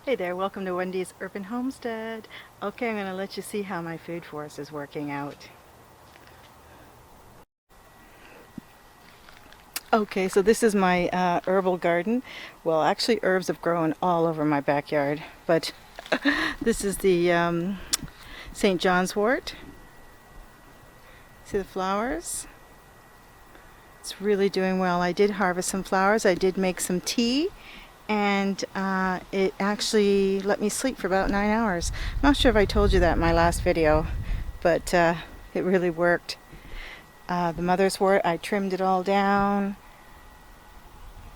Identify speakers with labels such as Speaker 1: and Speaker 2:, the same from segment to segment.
Speaker 1: Hey there, welcome to Wendy's Urban Homestead. Okay, I'm going to let you see how my food forest is working out. Okay, so this is my herbal garden. Well, actually herbs have grown all over my backyard, but this is the St. John's wort. See the flowers? It's really doing well. I did harvest some flowers. I did make some tea. And it actually let me sleep for about 9 hours. I'm not sure if I told you that in my last video, but it really worked. The mother's wort, I trimmed it all down.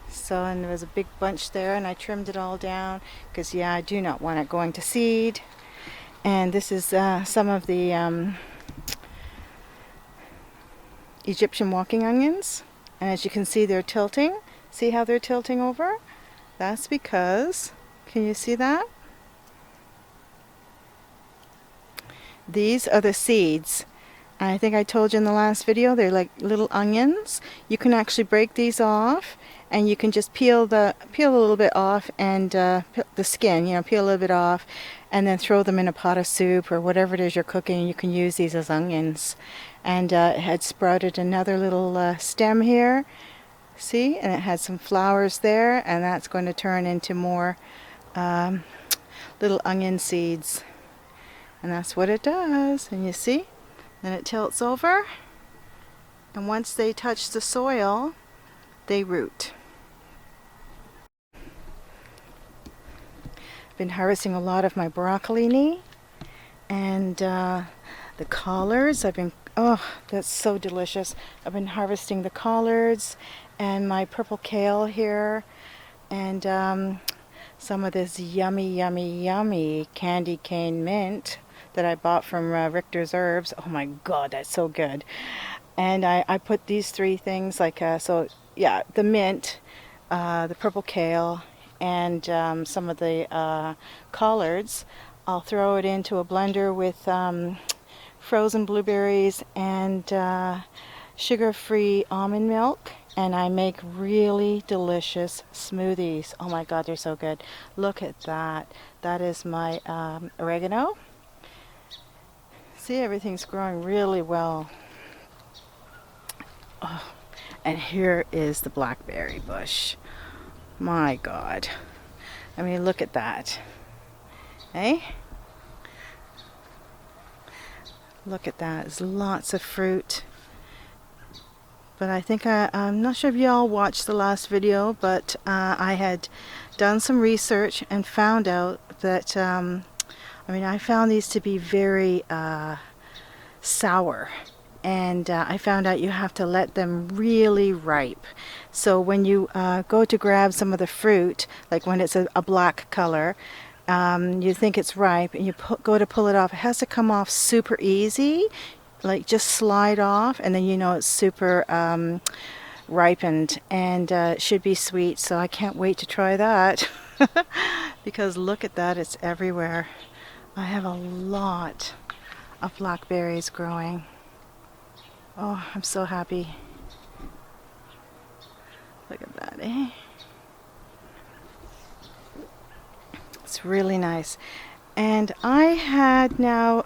Speaker 1: So, and there was a big bunch there, and I trimmed it all down because, yeah, I do not want it going to seed. And this is some of the Egyptian walking onions. And as you can see, they're tilting. See how they're tilting over? That's because, can you see that? These are the seeds. I think I told you in the last video, they're like little onions. You can actually break these off, and you can just peel a little bit off, and the skin, peel a little bit off, and then throw them in a pot of soup or whatever it is you're cooking. You can use these as onions. And it had sprouted another little stem here. See, and it had some flowers there, and that's going to turn into more little onion seeds. And that's what it does. And you see, then it tilts over, and once they touch the soil, they root. I've been harvesting a lot of my broccoli and the collards. Oh, that's so delicious. I've been harvesting the collards and my purple kale here, and some of this yummy candy cane mint that I bought from Richter's Herbs. Oh my god, that's so good. And I put these three things, the mint, the purple kale, and some of the collards. I'll throw it into a blender with frozen blueberries and sugar-free almond milk, and I make really delicious smoothies. Oh my god, they're so good. Look at that. That is my oregano. See, everything's growing really well. Oh, and here is the blackberry bush. My god. I mean, look at that. Hey? Look at that. There's lots of fruit. But I think I'm not sure if y'all watched the last video, but I had done some research and found out that, I found these to be very sour. And I found out you have to let them really ripe. So when you go to grab some of the fruit, like when it's a black color, you think it's ripe, and you go to pull it off. It has to come off super easy, like just slide off, and then you know it's super ripened, and it should be sweet. So I can't wait to try that. Because look at that, it's everywhere. I have a lot of blackberries growing. Oh, I'm so happy. Look at that, eh? It's really nice. And I had now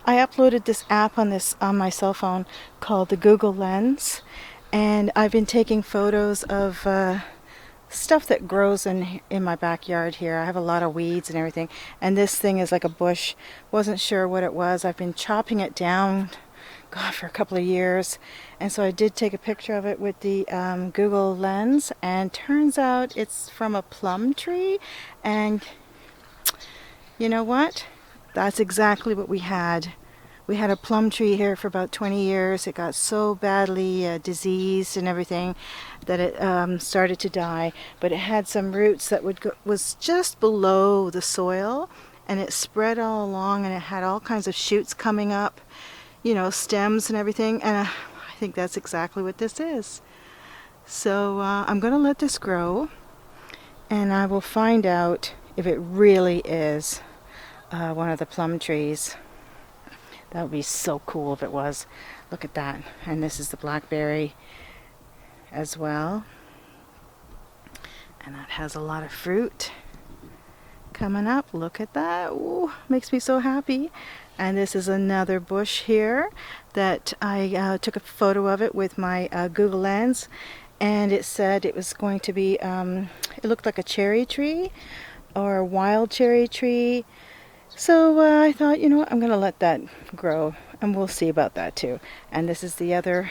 Speaker 1: I uploaded this app on my cell phone called the Google Lens, and I've been taking photos of stuff that grows in my backyard here. I have a lot of weeds and everything, and this thing is like a bush. Wasn't sure what it was. I've been chopping it down, God, for a couple of years, and so I did take a picture of it with the Google Lens, and turns out it's from a plum tree. And you know what? That's exactly what we had. We had a plum tree here for about 20 years. It got so badly diseased and everything that it started to die. But it had some roots that was just below the soil, and it spread all along, and it had all kinds of shoots coming up, stems and everything. And I think that's exactly what this is. So I'm going to let this grow, and I will find out if it really is one of the plum trees. That would be so cool if it was. Look at that. And this is the blackberry as well. And that has a lot of fruit. coming up. Look at that. Ooh, makes me so happy. And this is another bush here that I took a photo of it with my Google Lens, and it said it was going to be, it looked like a cherry tree or a wild cherry tree. So I thought, you know what, I'm going to let that grow, and we'll see about that too. And this is the other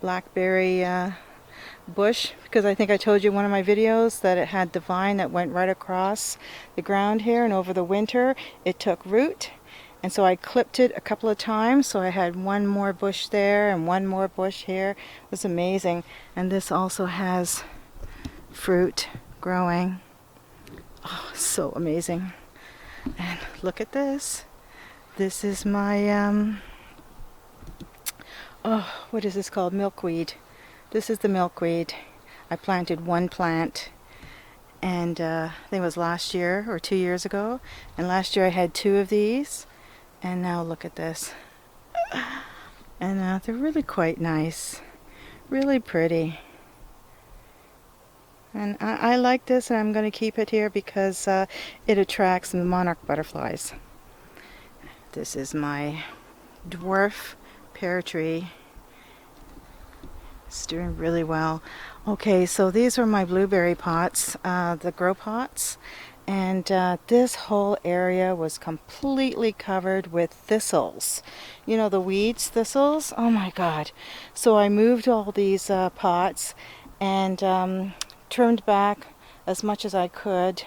Speaker 1: blackberry bush, because I think I told you in one of my videos that it had the vine that went right across the ground here, and over the winter it took root, and so I clipped it a couple of times, so I had one more bush there and one more bush here. It was amazing. And this also has fruit growing. Oh, so amazing. And look at this. This is my oh, what is this called? Milkweed. This is the milkweed. I planted one plant, and I think it was last year or 2 years ago. And last year I had 2 of these, and now look at this. And they're really quite nice, really pretty. And I like this, and I'm going to keep it here because it attracts the monarch butterflies. This is my dwarf pear tree. It's doing really well. Okay, so these are my blueberry pots, the grow pots, and this whole area was completely covered with thistles. You know, the weeds, thistles? Oh my God. So I moved all these pots and trimmed back as much as I could,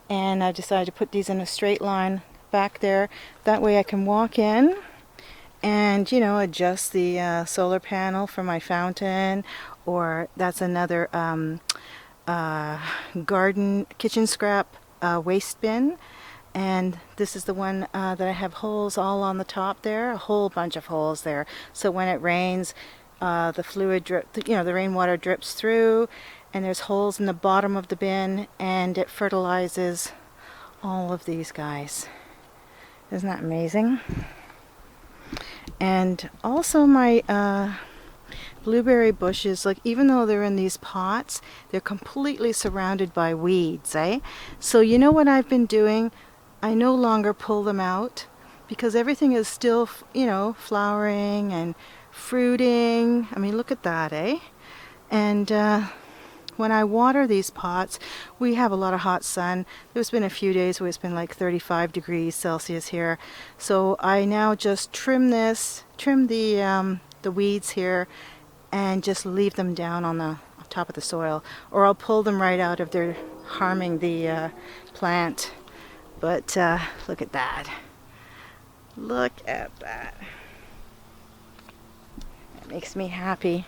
Speaker 1: and I decided to put these in a straight line back there. That way I can walk in and, you know, adjust the solar panel for my fountain, or that's another garden kitchen scrap waste bin. And this is the one that I have holes all on the top there, a whole bunch of holes there. So when it rains, the fluid drip, you know, the rainwater drips through, and there's holes in the bottom of the bin, and it fertilizes all of these guys. Isn't that amazing? And also my blueberry bushes, like, even though they're in these pots, they're completely surrounded by weeds, eh? So you know what I've been doing? I no longer pull them out because everything is still, you know, flowering and fruiting. I mean, look at that, eh? And when I water these pots, we have a lot of hot sun. There's been a few days where it's been like 35 degrees Celsius here. So I now just trim the weeds here, and just leave them down on the top of the soil. Or I'll pull them right out if they're harming the plant. But look at that. Look at that. That makes me happy.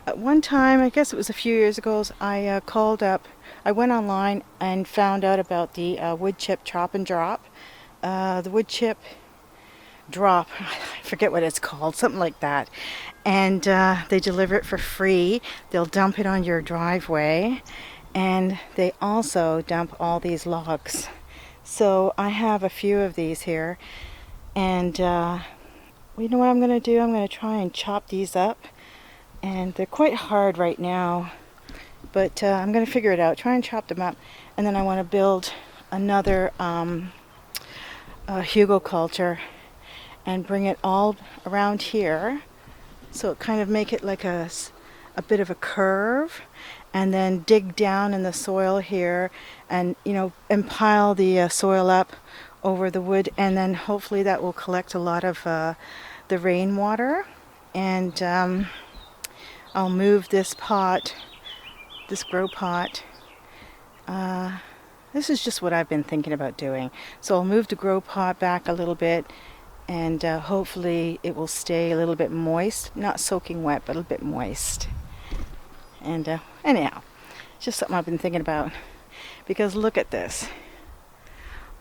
Speaker 1: At one time, I guess it was a few years ago, I went online and found out about the wood chip chop and drop. The wood chip drop, I forget what it's called, something like that. And they deliver it for free. They'll dump it on your driveway, and they also dump all these logs. So I have a few of these here, and you know what I'm going to do? I'm going to try and chop these up. And they're quite hard right now, but I'm going to figure it out, try and chop them up. And then I want to build another hugelkultur and bring it all around here, so it kind of make it like a bit of a curve, and then dig down in the soil here, and, you know, and pile the soil up over the wood, and then hopefully that will collect a lot of the rainwater. And I'll move this pot, this grow pot. This is just what I've been thinking about doing. So I'll move the grow pot back a little bit, and hopefully it will stay a little bit moist, not soaking wet, but a little bit moist. And anyhow, it's just something I've been thinking about, because look at this.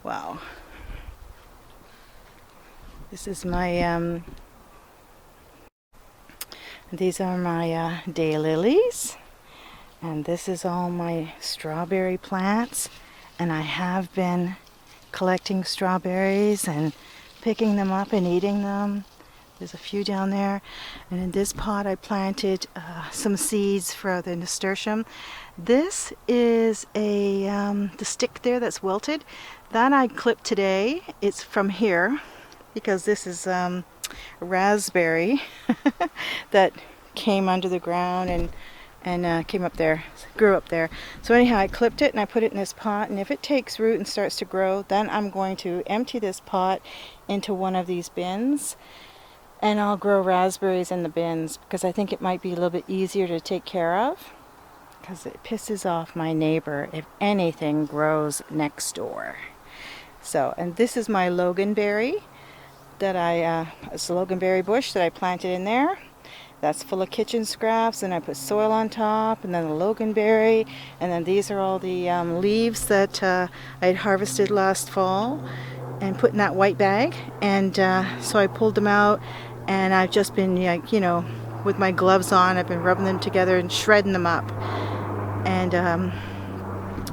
Speaker 1: Wow. This is my these are my daylilies, and this is all my strawberry plants, and I have been collecting strawberries and picking them up and eating them. There's a few down there. And in this pot I planted some seeds for the nasturtium. This is the stick there that's wilted. That I clipped today. It's from here because this is a raspberry that came under the ground and came up there, grew up there. So anyhow, I clipped it and I put it in this pot, and if it takes root and starts to grow, then I'm going to empty this pot into one of these bins, and I'll grow raspberries in the bins because I think it might be a little bit easier to take care of, because it pisses off my neighbor if anything grows next door. So, and this is my loganberry that it's a loganberry bush that I planted in there. That's full of kitchen scraps, and I put soil on top, and then the loganberry, and then these are all the leaves that I had harvested last fall and put in that white bag. And so I pulled them out, and I've just been, with my gloves on, I've been rubbing them together and shredding them up. And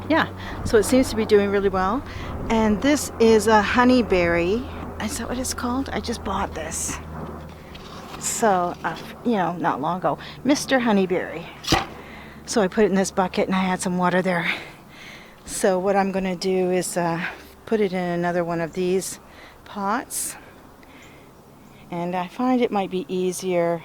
Speaker 1: yeah, so it seems to be doing really well. And this is a honeyberry. Is that what it's called? I just bought this. So, not long ago. Mr. Honeyberry. So I put it in this bucket and I had some water there. So what I'm going to do is put it in another one of these pots. And I find it might be easier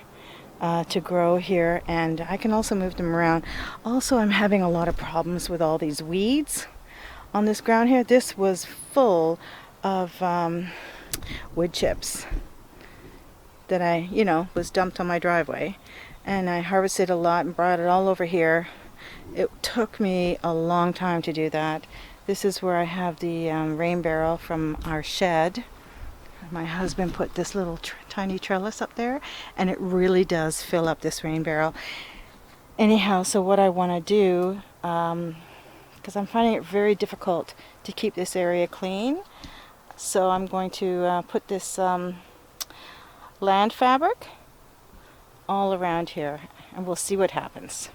Speaker 1: to grow here, and I can also move them around. Also, I'm having a lot of problems with all these weeds on this ground here. This was full of wood chips that I, was dumped on my driveway, and I harvested a lot and brought it all over here. It took me a long time to do that. This is where I have the rain barrel from our shed. My husband put this little tiny trellis up there, and it really does fill up this rain barrel. Anyhow, so what I want to do, because I'm finding it very difficult to keep this area clean, so I'm going to put this land fabric all around here, and we'll see what happens.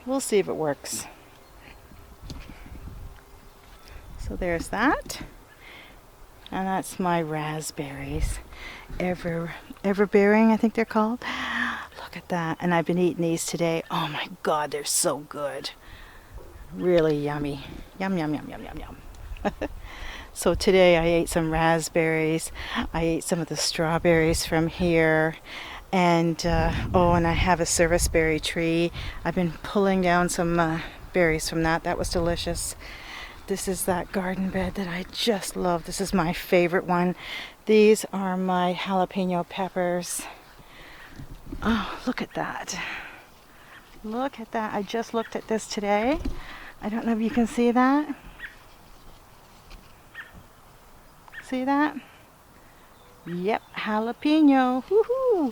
Speaker 1: We'll see if it works. So there's that, and that's my raspberries, everbearing, I think they're called. Look at that. And I've been eating these today. Oh my god, they're so good, really yummy. Yum yum yum yum yum yum. So today I ate some raspberries. I ate some of the strawberries from here. And, and I have a serviceberry tree. I've been pulling down some berries from that. That was delicious. This is that garden bed that I just love. This is my favorite one. These are my jalapeno peppers. Oh, look at that. Look at that. I just looked at this today. I don't know if you can see that. See that? Yep, jalapeno. Woohoo!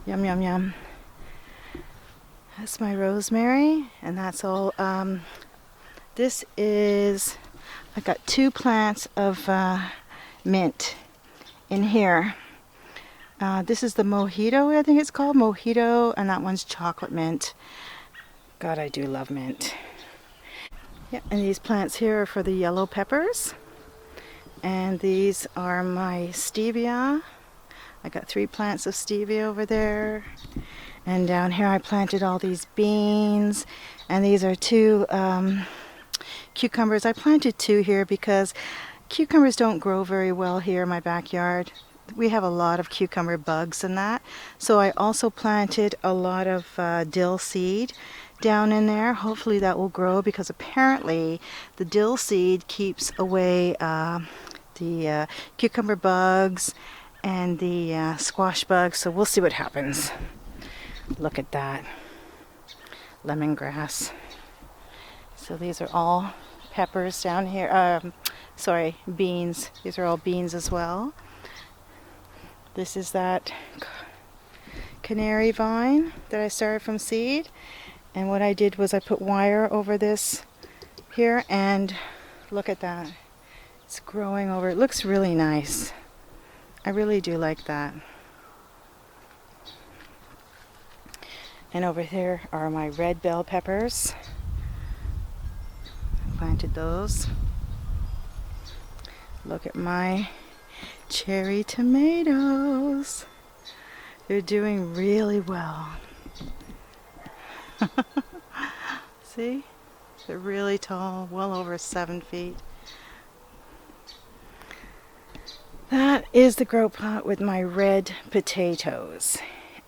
Speaker 1: Yum, yum, yum. That's my rosemary, and that's all. This is, I got 2 plants of mint in here. This is the mojito, I think it's called, mojito, and that one's chocolate mint. God, I do love mint. Yeah, and these plants here are for the yellow peppers. And these are my stevia. I got 3 plants of stevia over there. And down here I planted all these beans. And these are 2 cucumbers. I planted 2 here because cucumbers don't grow very well here in my backyard. We have a lot of cucumber bugs and that. So I also planted a lot of dill seed down in there. Hopefully that will grow, because apparently the dill seed keeps away the cucumber bugs and the squash bugs. So we'll see what happens. Look at that. Lemongrass. So these are all peppers down here. Beans. These are all beans as well. This is that canary vine that I started from seed. And what I did was I put wire over this here, and look at that. It's growing over. It looks really nice. I really do like that. And over here are my red bell peppers. I planted those. Look at my cherry tomatoes. They're doing really well. See? They're really tall, well over 7 feet. That is the grow pot with my red potatoes.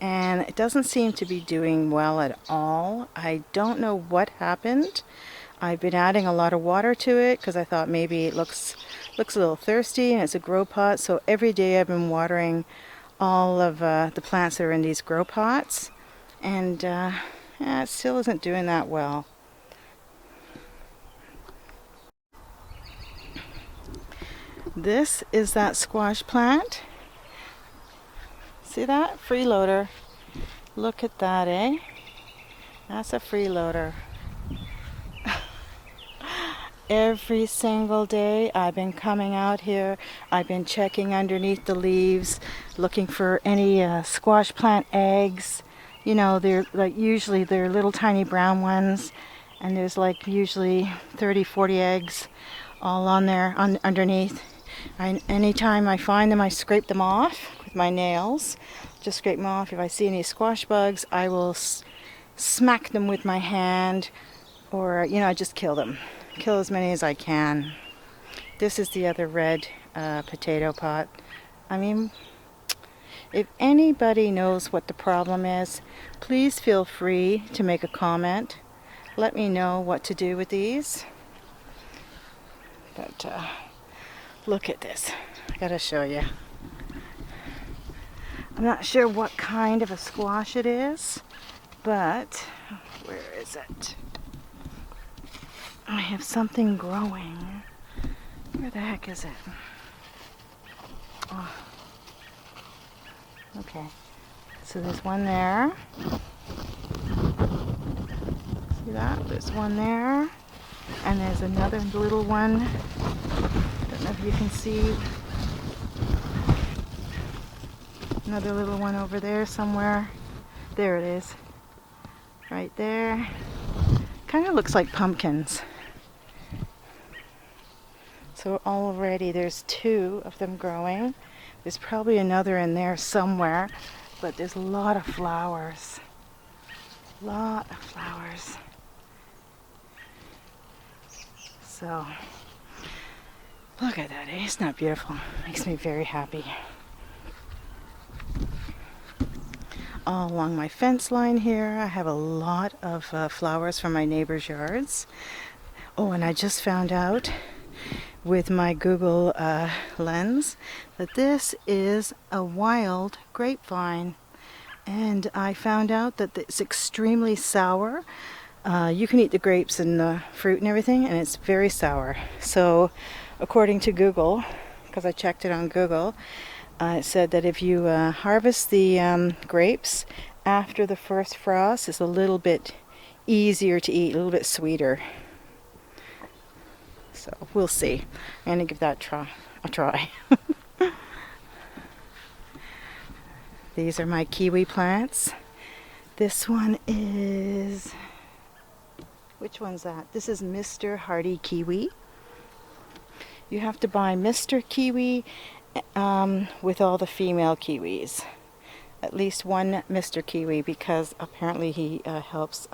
Speaker 1: And it doesn't seem to be doing well at all. I don't know what happened. I've been adding a lot of water to it because I thought maybe it looks a little thirsty, and it's a grow pot. So every day I've been watering all of the plants that are in these grow pots. And it still isn't doing that well. This is that squash plant. See that? Freeloader. Look at that, eh? That's a freeloader. Every single day I've been coming out here. I've been checking underneath the leaves, looking for any squash plant eggs. You know, they're like usually they're little tiny brown ones, and there's like usually 30-40 eggs all on there underneath. Anytime I find them, I scrape them off with my nails. Just scrape them off. If I see any squash bugs, I will smack them with my hand, or I just kill them. Kill as many as I can. This is the other red potato pot. I mean, if anybody knows what the problem is, please feel free to make a comment. Let me know what to do with these. But look at this. I gotta show you. I'm not sure what kind of a squash it is, but where is it? I have something growing. Where the heck is it? Oh. Okay. So there's one there. See that? There's one there. And there's another little one. Don't know if you can see. Another little one over there somewhere. There it is. Right there. Kind of looks like pumpkins. So already there's 2 of them growing. There's probably another in there somewhere, but there's a lot of flowers. Lot of flowers. So, look at that, eh? Isn't that beautiful? Makes me very happy. All along my fence line here, I have a lot of flowers from my neighbors' yards. Oh, and I just found out with my Google lens that this is a wild grapevine. And I found out that it's extremely sour. You can eat the grapes and the fruit and everything, and it's very sour. So, according to Google, because I checked it on Google, it said that if you harvest the grapes after the first frost, it's a little bit easier to eat, a little bit sweeter. So we'll see. I'm going to give that a try. These are my kiwi plants. This one is... Which one's that? This is Mr. Hardy Kiwi. You have to buy Mr. Kiwi with all the female kiwis. At least one Mr. Kiwi, because apparently he helps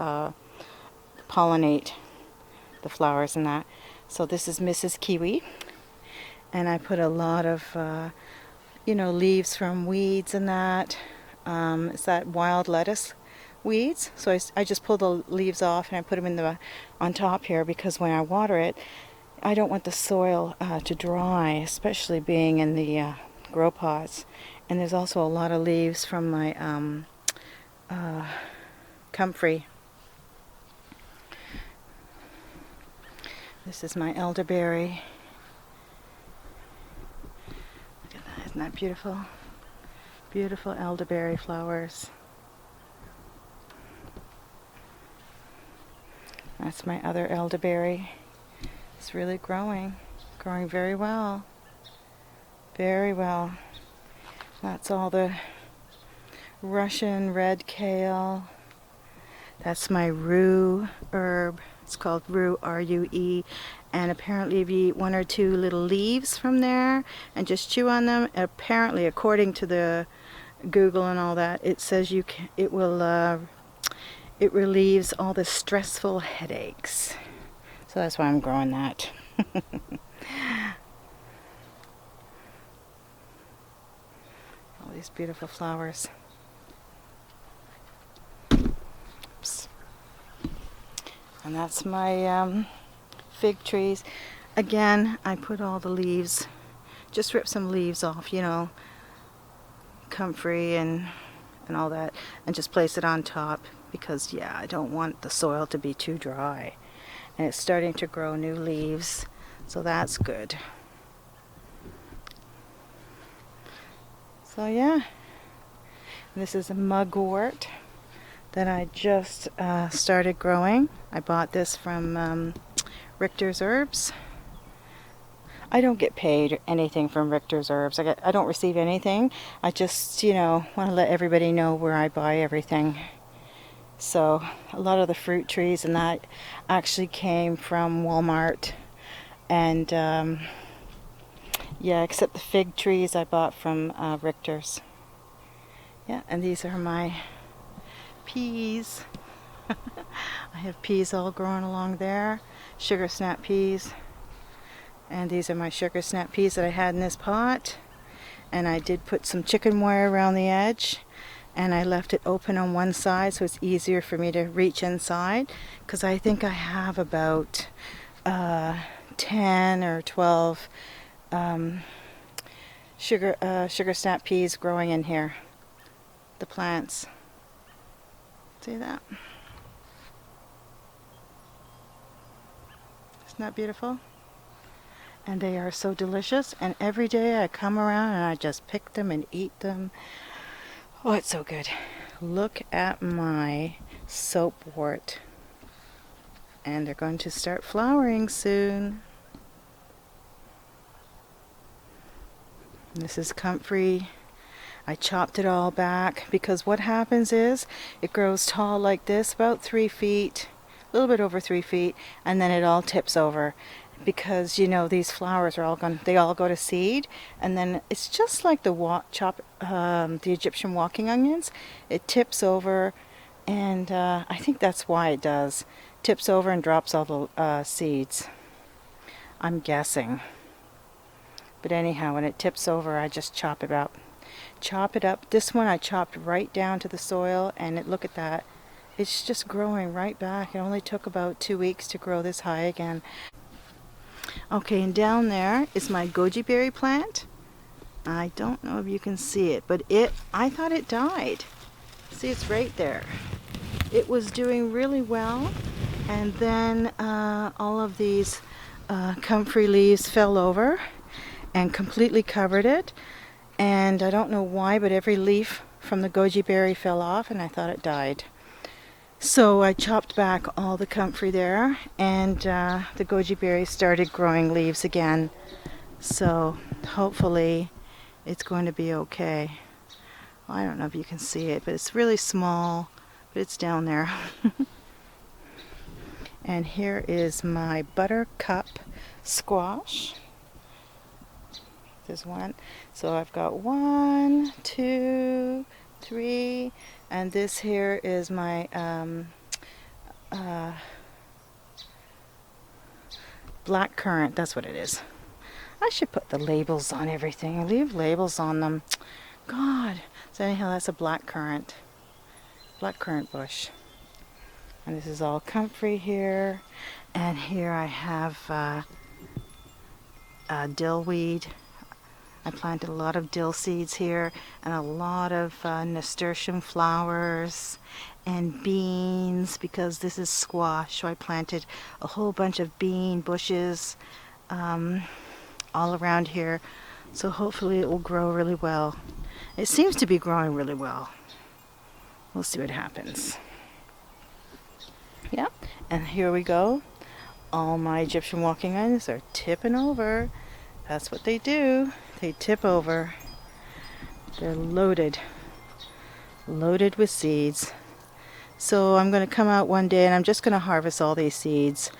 Speaker 1: pollinate the flowers and that. So this is Mrs. Kiwi. And I put a lot of, leaves from weeds and that. It's that wild lettuce weeds. So I just pull the leaves off and I put them on top here, because when I water it, I don't want the soil to dry, especially being in the grow pots. And there's also a lot of leaves from my comfrey. This is my elderberry. Look at that, isn't that beautiful? Beautiful elderberry flowers. That's my other elderberry. It's really growing very well. Very well. That's all the Russian red kale. That's my rue herb It's called rue, R-U-E. And apparently if you eat one or two little leaves from there and just chew on them, apparently according to the Google and all that, it says it relieves all the stressful headaches. So that's why I'm growing that. All these beautiful flowers. Oops. And that's my fig trees. Again, I put all the leaves, just rip some leaves off, you know, comfrey and all that, and just place it on top because, yeah, I don't want the soil to be too dry. And it's starting to grow new leaves, so that's good. So yeah, this is a mugwort that I just started growing. I bought this from Richter's Herbs. I don't get paid anything from Richter's Herbs. I don't receive anything. I just, you know, want to let everybody know where I buy everything. So a lot of the fruit trees and that actually came from Walmart. And yeah, except the fig trees I bought from Richter's. Yeah, and these are my peas. I have peas all growing along there. Sugar snap peas. And these are my sugar snap peas that I had in this pot. And I did put some chicken wire around the edge. And I left it open on one side so it's easier for me to reach inside. Because I think I have about 10 or 12 sugar snap peas growing in here. The plants. See that? Isn't that beautiful? And they are so delicious, and every day I come around and I just pick them and eat them. Oh, it's so good. Look at my soapwort. And they're going to start flowering soon. This is comfrey. I chopped it all back because what happens is it grows tall like this, about 3 feet, a little bit over 3 feet, and then it all tips over. Because, you know, these flowers are all they all go to seed, and then it's just like the Egyptian walking onions. It tips over, and I think that's why it does. Tips over and drops all the seeds. I'm guessing. But anyhow, when it tips over, I just chop it up. Chop it up. This one I chopped right down to the soil, and look at that. It's just growing right back. It only took about 2 weeks to grow this high again. Okay, and down there is my goji berry plant. I don't know if you can see it, but I thought it died. See, it's right there. It was doing really well, and then all of these comfrey leaves fell over and completely covered it. And I don't know why, but every leaf from the goji berry fell off, and I thought it died. So I chopped back all the comfrey there, and the goji berries started growing leaves again. So hopefully it's going to be okay. Well, I don't know if you can see it, but it's really small, but it's down there. And here is my buttercup squash. There's one. So I've got 1, 2, 3, and this here is my black currant. That's what it is. I should put the labels on everything. Leave labels on them. God. So anyhow, that's a black currant bush. And this is all comfrey here. And here I have dill weed. I planted a lot of dill seeds here and a lot of nasturtium flowers and beans because this is squash. So I planted a whole bunch of bean bushes all around here. So hopefully it will grow really well. It seems to be growing really well. We'll see what happens. Yeah, and here we go. All my Egyptian walking onions are tipping over. That's what they do. They tip over. They're loaded with seeds. So I'm going to come out one day and I'm just going to harvest all these seeds.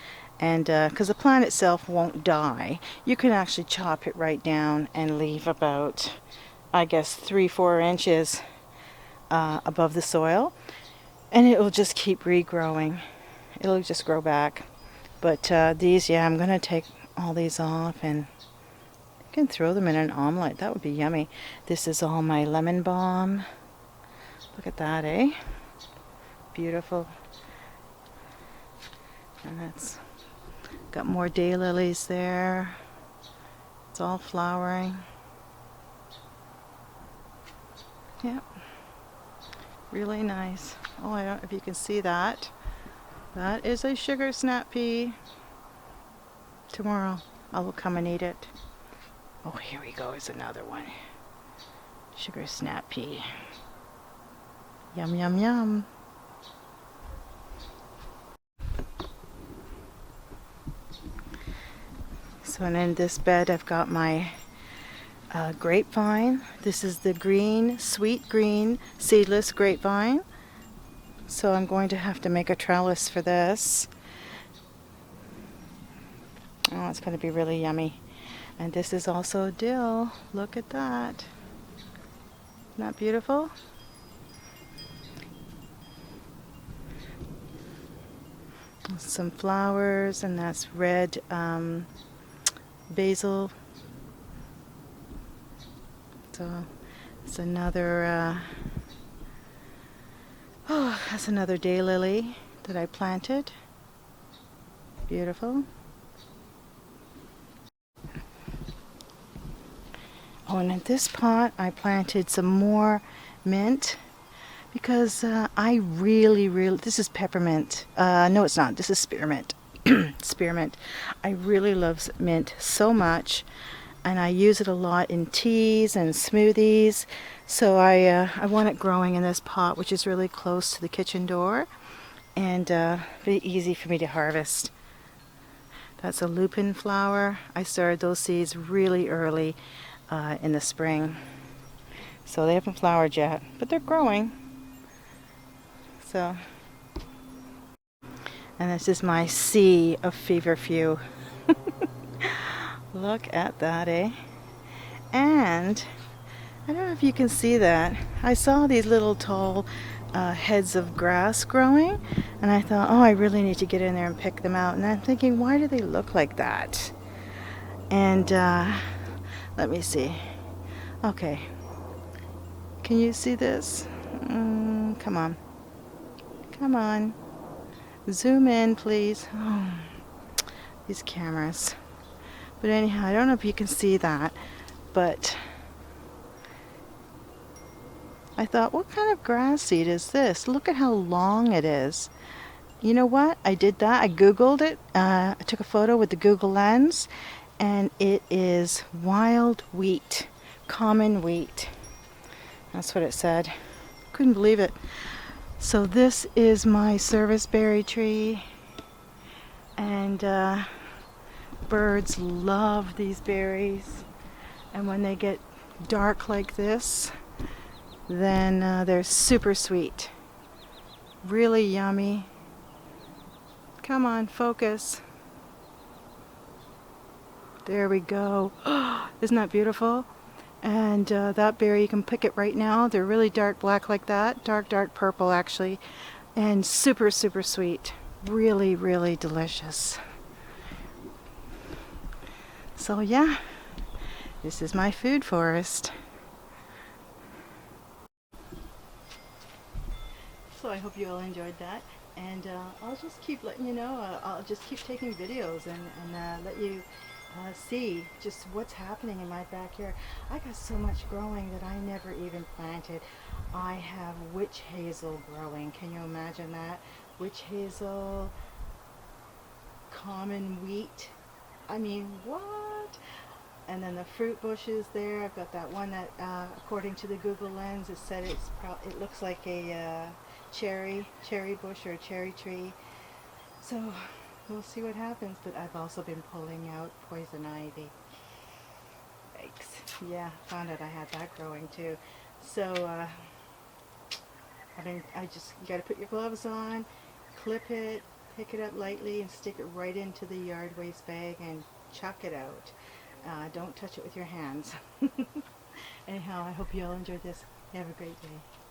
Speaker 1: And because the plant itself won't die, you can actually chop it right down and leave about, I guess, 3-4 inches above the soil. And it will just keep regrowing. It'll just grow back. But these, yeah, I'm going to take all these off and I can throw them in an omelet. That would be yummy. This is all my lemon balm. Look at that, eh? Beautiful. And that's got more daylilies there. It's all flowering. Yep. Really nice. Oh, I don't know if you can see that. That is a sugar snap pea. Tomorrow I will come and eat it. Oh, here we go. Is another one. Sugar snap pea. Yum, yum, yum. So, and in this bed I've got my grapevine. This is the green, sweet green, seedless grapevine. So I'm going to have to make a trellis for this. Oh, it's going to be really yummy. And this is also dill. Look at that. Isn't that beautiful? Some flowers, and that's red basil. So it's another, oh, that's another daylily that I planted. Beautiful. Oh, and in this pot I planted some more mint because I really, this is peppermint. No, it's not. This is spearmint. Spearmint. I really love mint so much, and I use it a lot in teas and smoothies. So I want it growing in this pot, which is really close to the kitchen door, and very easy for me to harvest. That's a lupin flower. I started those seeds really early in the spring, so they haven't flowered yet, but they're growing. So, and this is my sea of feverfew. Look at that, eh? And I don't know if you can see that. I saw these little tall heads of grass growing, and I thought, oh, I really need to get in there and pick them out. And I'm thinking, why do they look like that? And let me see. Okay. Can you see this? Come on. Come on. Zoom in, please. Oh, these cameras. But anyhow, I don't know if you can see that, but I thought, what kind of grass seed is this? Look at how long it is. You know what? I did that. I Googled it. I took a photo with the Google lens, and it is wild wheat, common wheat. That's what it said. Couldn't believe it. So this is my serviceberry tree, and birds love these berries, and when they get dark like this, then they're super sweet, really yummy. Come on, focus. There we go. Isn't that beautiful? And that berry, you can pick it right now. They're really dark black like that, dark purple actually, and super sweet. Really, really delicious. So yeah, this is my food forest. So I hope you all enjoyed that, and I'll just keep letting you know. I'll just keep taking videos and let you see just what's happening in my backyard. I got so much growing that I never even planted. I have witch hazel growing. Can you imagine that? Witch hazel, common wheat. I mean, what? And then the fruit bushes there. I've got that one that, according to the Google lens, it said it looks like a cherry bush or a cherry tree. So we'll see what happens. But I've also been pulling out poison ivy. Yikes. Yeah, found out I had that growing too. So You got to put your gloves on, clip it, pick it up lightly, and stick it right into the yard waste bag and chuck it out. Don't touch it with your hands. Anyhow, I hope you all enjoyed this. Have a great day.